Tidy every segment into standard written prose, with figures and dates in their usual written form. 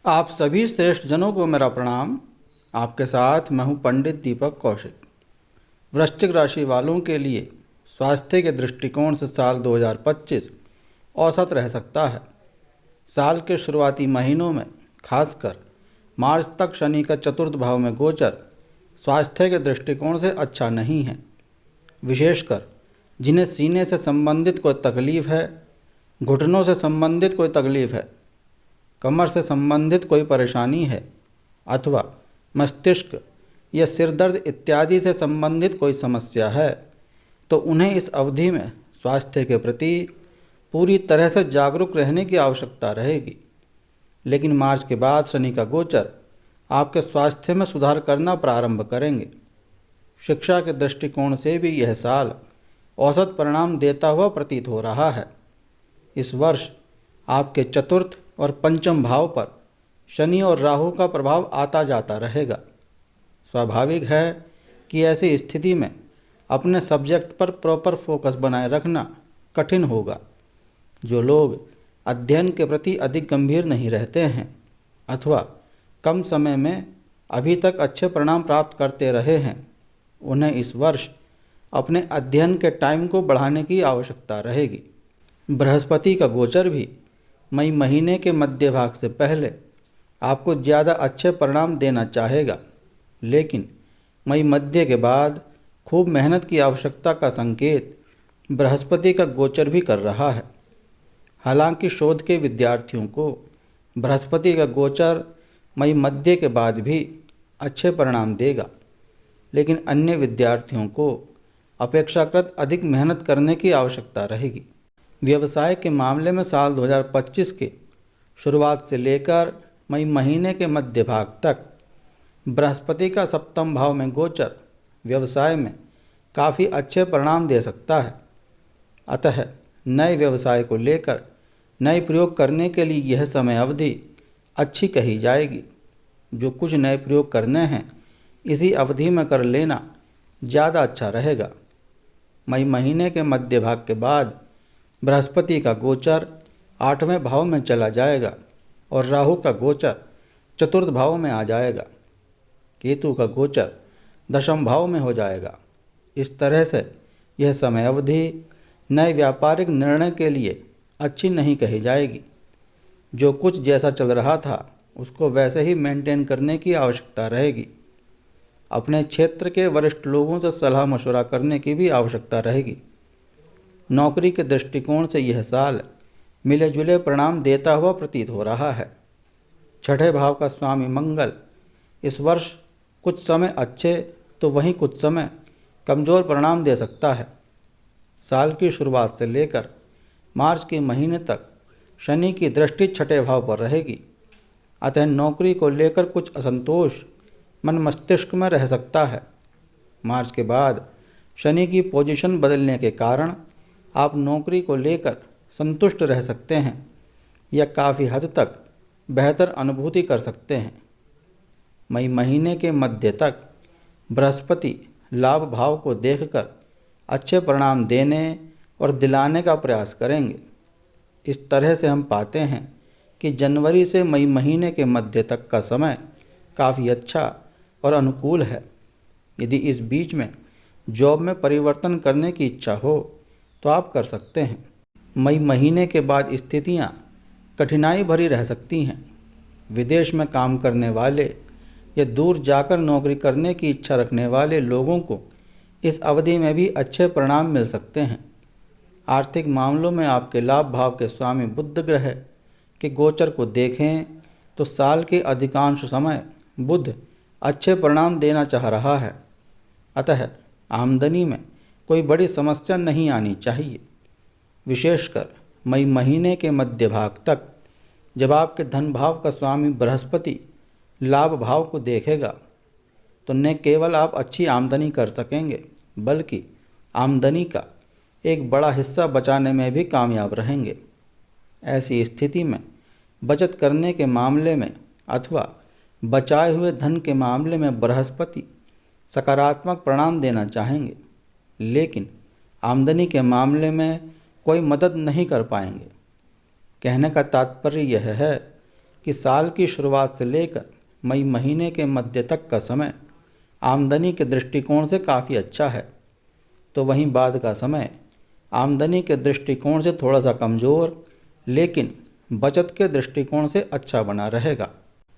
आप सभी श्रेष्ठ जनों को मेरा प्रणाम। आपके साथ मैं हूं पंडित दीपक कौशिक। वृश्चिक राशि वालों के लिए स्वास्थ्य के दृष्टिकोण से साल 2025 औसत रह सकता है। साल के शुरुआती महीनों में खासकर मार्च तक शनि का चतुर्थ भाव में गोचर स्वास्थ्य के दृष्टिकोण से अच्छा नहीं है। विशेषकर जिन्हें सीने से संबंधित कोई तकलीफ है, घुटनों से संबंधित कोई तकलीफ है, कमर से संबंधित कोई परेशानी है अथवा मस्तिष्क या सिर दर्द इत्यादि से संबंधित कोई समस्या है, तो उन्हें इस अवधि में स्वास्थ्य के प्रति पूरी तरह से जागरूक रहने की आवश्यकता रहेगी। लेकिन मार्च के बाद शनि का गोचर आपके स्वास्थ्य में सुधार करना प्रारंभ करेंगे। शिक्षा के दृष्टिकोण से भी यह साल औसत परिणाम देता हुआ प्रतीत हो रहा है। इस वर्ष आपके चतुर्थ और पंचम भाव पर शनि और राहु का प्रभाव आता जाता रहेगा। स्वाभाविक है कि ऐसी स्थिति में अपने सब्जेक्ट पर प्रॉपर फोकस बनाए रखना कठिन होगा। जो लोग अध्ययन के प्रति अधिक गंभीर नहीं रहते हैं अथवा कम समय में अभी तक अच्छे परिणाम प्राप्त करते रहे हैं, उन्हें इस वर्ष अपने अध्ययन के टाइम को बढ़ाने की आवश्यकता रहेगी। बृहस्पति का गोचर भी मई महीने के मध्य भाग से पहले आपको ज़्यादा अच्छे परिणाम देना चाहेगा, लेकिन मई मध्य के बाद खूब मेहनत की आवश्यकता का संकेत बृहस्पति का गोचर भी कर रहा है। हालांकि शोध के विद्यार्थियों को बृहस्पति का गोचर मई मध्य के बाद भी अच्छे परिणाम देगा, लेकिन अन्य विद्यार्थियों को अपेक्षाकृत अधिक मेहनत करने की आवश्यकता रहेगी। व्यवसाय के मामले में साल 2025 के शुरुआत से लेकर मई महीने के मध्य भाग तक बृहस्पति का सप्तम भाव में गोचर व्यवसाय में काफ़ी अच्छे परिणाम दे सकता है। अतः नए व्यवसाय को लेकर नए प्रयोग करने के लिए यह समय अवधि अच्छी कही जाएगी। जो कुछ नए प्रयोग करने हैं इसी अवधि में कर लेना ज़्यादा अच्छा रहेगा। मई महीने के मध्य भाग के बाद बृहस्पति का गोचर 8वें भाव में चला जाएगा और राहु का गोचर चतुर्थ भाव में आ जाएगा। केतु का गोचर दशम भाव में हो जाएगा। इस तरह से यह समय अवधि नए व्यापारिक निर्णय के लिए अच्छी नहीं कही जाएगी। जो कुछ जैसा चल रहा था उसको वैसे ही मेंटेन करने की आवश्यकता रहेगी। अपने क्षेत्र के वरिष्ठ लोगों से सलाह मशवरा करने की भी आवश्यकता रहेगी। नौकरी के दृष्टिकोण से यह साल मिले जुले परिणाम देता हुआ प्रतीत हो रहा है। छठे भाव का स्वामी मंगल इस वर्ष कुछ समय अच्छे तो वहीं कुछ समय कमज़ोर परिणाम दे सकता है। साल की शुरुआत से लेकर मार्च के महीने तक शनि की दृष्टि छठे भाव पर रहेगी। अतः नौकरी को लेकर कुछ असंतोष मन मस्तिष्क में रह सकता है। मार्च के बाद शनि की पोजीशन बदलने के कारण आप नौकरी को लेकर संतुष्ट रह सकते हैं या काफ़ी हद तक बेहतर अनुभूति कर सकते हैं। मई महीने के मध्य तक बृहस्पति लाभ भाव को देखकर अच्छे परिणाम देने और दिलाने का प्रयास करेंगे। इस तरह से हम पाते हैं कि जनवरी से मई महीने के मध्य तक का समय काफ़ी अच्छा और अनुकूल है। यदि इस बीच में जॉब में परिवर्तन करने की इच्छा हो तो आप कर सकते हैं। मई महीने के बाद स्थितियां कठिनाई भरी रह सकती हैं। विदेश में काम करने वाले या दूर जाकर नौकरी करने की इच्छा रखने वाले लोगों को इस अवधि में भी अच्छे परिणाम मिल सकते हैं। आर्थिक मामलों में आपके लाभ भाव के स्वामी बुध ग्रह के गोचर को देखें तो साल के अधिकांश समय बुध अच्छे परिणाम देना चाह रहा है। अतः आमदनी में कोई बड़ी समस्या नहीं आनी चाहिए। विशेषकर मई महीने के मध्य भाग तक जब आपके धन भाव का स्वामी बृहस्पति लाभ भाव को देखेगा तो न केवल आप अच्छी आमदनी कर सकेंगे बल्कि आमदनी का एक बड़ा हिस्सा बचाने में भी कामयाब रहेंगे। ऐसी स्थिति में बचत करने के मामले में अथवा बचाए हुए धन के मामले में बृहस्पति सकारात्मक परिणाम देना चाहेंगे, लेकिन आमदनी के मामले में कोई मदद नहीं कर पाएंगे। कहने का तात्पर्य यह है कि साल की शुरुआत से लेकर मई महीने के मध्य तक का समय आमदनी के दृष्टिकोण से काफ़ी अच्छा है, तो वहीं बाद का समय आमदनी के दृष्टिकोण से थोड़ा सा कमज़ोर लेकिन बचत के दृष्टिकोण से अच्छा बना रहेगा।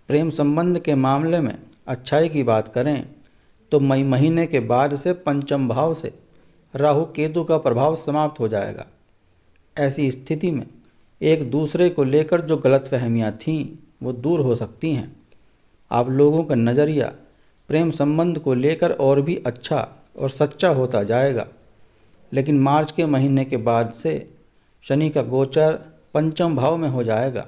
प्रेम संबंध के मामले में अच्छाई की बात करें तो मई महीने के बाद से पंचम भाव से राहु केतु का प्रभाव समाप्त हो जाएगा। ऐसी स्थिति में एक दूसरे को लेकर जो गलतफहमियां थीं वो दूर हो सकती हैं। आप लोगों का नज़रिया प्रेम संबंध को लेकर और भी अच्छा और सच्चा होता जाएगा। लेकिन मार्च के महीने के बाद से शनि का गोचर पंचम भाव में हो जाएगा,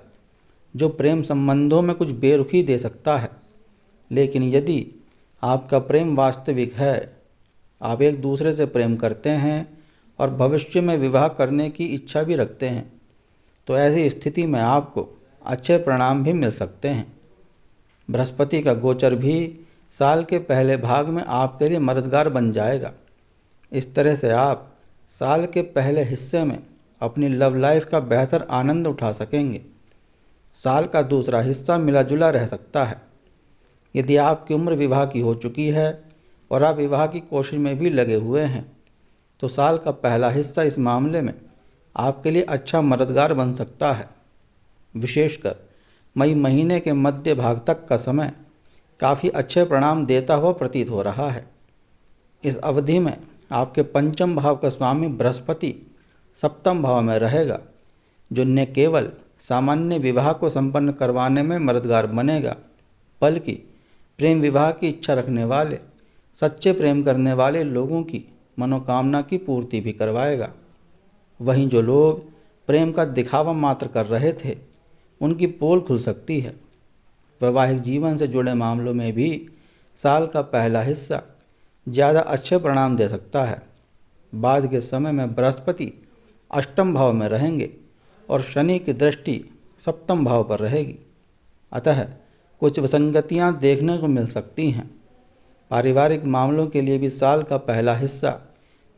जो प्रेम संबंधों में कुछ बेरुखी दे सकता है। लेकिन यदि आपका प्रेम वास्तविक है, आप एक दूसरे से प्रेम करते हैं और भविष्य में विवाह करने की इच्छा भी रखते हैं, तो ऐसी स्थिति में आपको अच्छे परिणाम भी मिल सकते हैं। बृहस्पति का गोचर भी साल के पहले भाग में आपके लिए मददगार बन जाएगा। इस तरह से आप साल के पहले हिस्से में अपनी लव लाइफ का बेहतर आनंद उठा सकेंगे। साल का दूसरा हिस्सा मिला जुला रह सकता है। यदि आपकी उम्र विवाह की हो चुकी है और आप विवाह की कोशिश में भी लगे हुए हैं, तो साल का पहला हिस्सा इस मामले में आपके लिए अच्छा मददगार बन सकता है। विशेषकर मई महीने के मध्य भाग तक का समय काफ़ी अच्छे परिणाम देता हुआ प्रतीत हो रहा है। इस अवधि में आपके पंचम भाव का स्वामी बृहस्पति सप्तम भाव में रहेगा, जो न केवल सामान्य विवाह को संपन्न करवाने में मददगार बनेगा, बल्कि प्रेम विवाह की इच्छा रखने वाले सच्चे प्रेम करने वाले लोगों की मनोकामना की पूर्ति भी करवाएगा। वहीं जो लोग प्रेम का दिखावा मात्र कर रहे थे, उनकी पोल खुल सकती है। वैवाहिक जीवन से जुड़े मामलों में भी साल का पहला हिस्सा ज़्यादा अच्छे परिणाम दे सकता है। बाद के समय में बृहस्पति अष्टम भाव में रहेंगे और शनि की दृष्टि सप्तम भाव पर रहेगी, अतः कुछ विसंगतियां देखने को मिल सकती हैं। पारिवारिक मामलों के लिए भी साल का पहला हिस्सा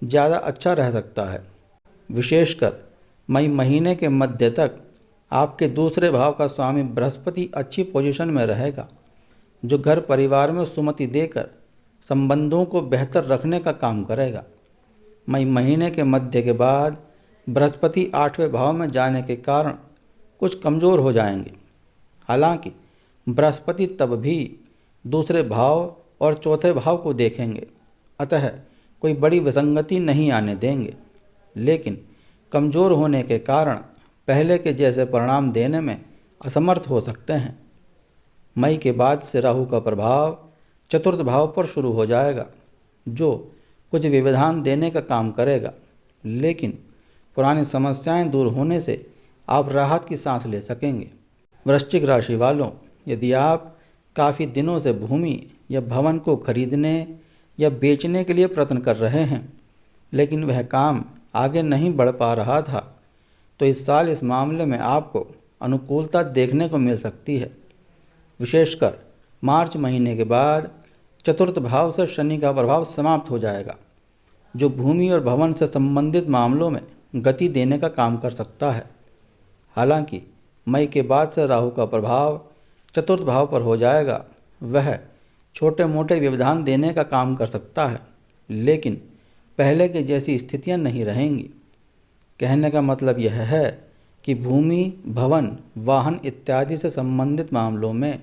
ज़्यादा अच्छा रह सकता है। विशेषकर मई महीने के मध्य तक आपके दूसरे भाव का स्वामी बृहस्पति अच्छी पोजीशन में रहेगा, जो घर परिवार में सुमति देकर संबंधों को बेहतर रखने का काम करेगा। मई महीने के मध्य के बाद बृहस्पति आठवें भाव में जाने के कारण कुछ कमज़ोर हो जाएंगे। हालांकि बृहस्पति तब भी दूसरे भाव और चौथे भाव को देखेंगे, अतः कोई बड़ी विसंगति नहीं आने देंगे। लेकिन कमज़ोर होने के कारण पहले के जैसे परिणाम देने में असमर्थ हो सकते हैं। मई के बाद से राहु का प्रभाव चतुर्थ भाव पर शुरू हो जाएगा, जो कुछ व्यवधान देने का काम करेगा। लेकिन पुरानी समस्याएं दूर होने से आप राहत की सांस ले सकेंगे। वृश्चिक राशि वालों, यदि आप काफ़ी दिनों से भूमि या भवन को खरीदने या बेचने के लिए प्रयत्न कर रहे हैं, लेकिन वह काम आगे नहीं बढ़ पा रहा था, तो इस साल इस मामले में आपको अनुकूलता देखने को मिल सकती है। विशेषकर मार्च महीने के बाद चतुर्थ भाव से शनि का प्रभाव समाप्त हो जाएगा, जो भूमि और भवन से संबंधित मामलों में गति देने का काम कर सकता है। हालांकि मई के बाद से राहु का प्रभाव चतुर्थ भाव पर हो जाएगा। वह छोटे मोटे व्यवधान देने का काम कर सकता है, लेकिन पहले के जैसी स्थितियां नहीं रहेंगी। कहने का मतलब यह है कि भूमि, भवन, वाहन इत्यादि से संबंधित मामलों में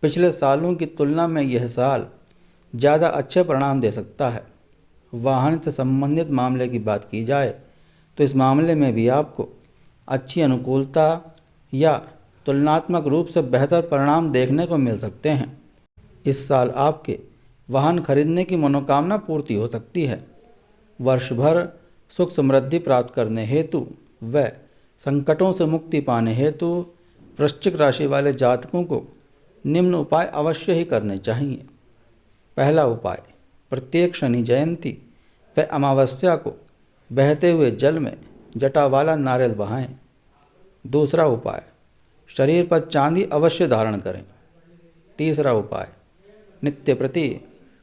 पिछले सालों की तुलना में यह साल ज़्यादा अच्छे परिणाम दे सकता है। वाहन से संबंधित मामले की बात की जाए तो इस मामले में भी आपको अच्छी अनुकूलता या तुलनात्मक रूप से बेहतर परिणाम देखने को मिल सकते हैं। इस साल आपके वाहन खरीदने की मनोकामना पूर्ति हो सकती है। वर्ष भर सुख समृद्धि प्राप्त करने हेतु व संकटों से मुक्ति पाने हेतु वृश्चिक राशि वाले जातकों को निम्न उपाय अवश्य ही करने चाहिए। पहला उपाय, प्रत्येक शनि जयंती व अमावस्या को बहते हुए जल में जटा वाला नारियल बहाएं। दूसरा उपाय, शरीर पर चांदी अवश्य धारण करें। तीसरा उपाय, नित्य प्रति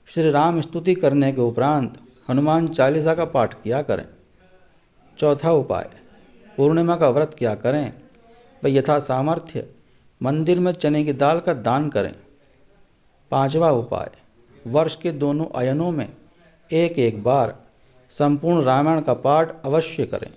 श्री राम स्तुति करने के उपरांत हनुमान चालीसा का पाठ किया करें। चौथा उपाय, पूर्णिमा का व्रत किया करें व यथा सामर्थ्य मंदिर में चने की दाल का दान करें। पांचवा उपाय, वर्ष के दोनों अयनों में एक एक बार संपूर्ण रामायण का पाठ अवश्य करें।